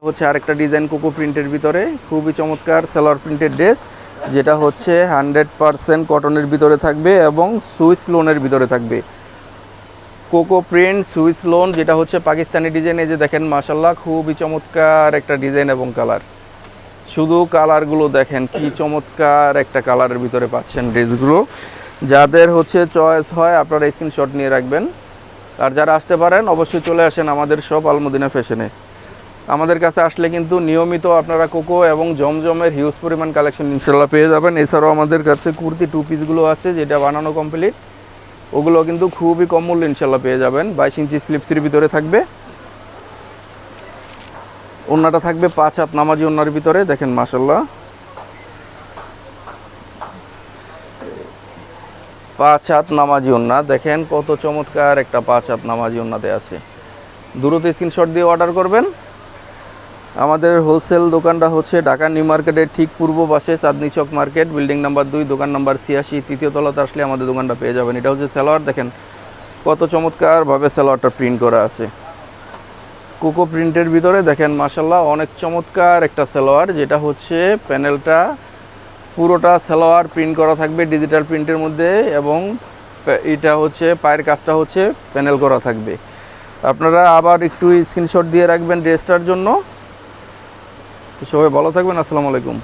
হচ্ছে আরেকটা design cocoa প্রিন্টের ভিতরে, খুবই চমৎকার সালোয়ার প্রিন্টের ড্রেস, যেটা হচ্ছে 100% কটনের ভিতরে থাকবে এবং সুইস লোনের ভিতরে থাকবে। কোকো প্রিন্ট সুইস লোন, যেটা হচ্ছে পাকিস্তানি ডিজাইন। এই যে দেখেন মাশাল্লাহ, খুবই চমৎকার একটা ডিজাইন এবং কালার। শুধু কালারগুলো দেখেন কি চমৎকার একটা কালারের ভিতরে পাচ্ছেন ড্রেসগুলো। যাদের হচ্ছে চয়েস হয় আপনারা স্ক্রিনশট নিয়ে রাখবেন। আর যারা আসতে পারেন অবশ্যই চলে আসেন আমাদের শপ আলমদিনা ফ্যাশনে। আমাদের কাছে আসলে কিন্তু নিয়মিত আপনারা কোকো এবং জমজমের হিউজ পরিমাণ কালেকশন ইনশাল্লাহ পেয়ে যাবেন। এছাড়াও আমাদের কাছে কুর্তি টু পিসগুলো আছে, যেটা বানানো কমপ্লিট, ওগুলো কিন্তু খুবই কম মূল্যে ইনশাল্লাহ পেয়ে যাবেন। 22 ইঞ্চি স্লিপসের ভিতরে থাকবে, ওন্নাটা থাকবে 5 হাত নামাজি ওন্নার ভিতরে। দেখেন মাশাল্লাহ, 5 হাত নামাজি ওন্না, দেখেন কত চমৎকার একটা 5 হাত নামাজি ওন্নাতে আছে। দ্রুত স্ক্রিনশট দিয়ে অর্ডার করবেন। আমাদের হোলসেল দোকানটা হচ্ছে ঢাকা নিউ মার্কেটের ঠিক পূর্ব পাশে, চাঁদনী চক মার্কেট, বিল্ডিং নাম্বার 2, দোকান নাম্বার 86, তৃতীয় তলাতে আসলে আমাদের দোকানটা পেয়ে যাবেন। এটা হচ্ছে সালোয়ার, দেখেন কত চমৎকারভাবে সালোয়ারটা প্রিন্ট করা আছে কোকো প্রিন্টের ভিতরে। দেখেন মাশাল্লাহ, অনেক চমৎকার একটা সালোয়ার, যেটা হচ্ছে প্যানেলটা পুরোটা সালোয়ার প্রিন্ট করা থাকবে ডিজিটাল প্রিন্টের মধ্যে, এবং এটা হচ্ছে পায়ের কাজটা হচ্ছে প্যানেল করা থাকবে। আপনারা আবার একটু স্ক্রিনশট দিয়ে রাখবেন ড্রেসটার জন্য। তো সবাই ভালো থাকবেন, আসসালামু আলাইকুম।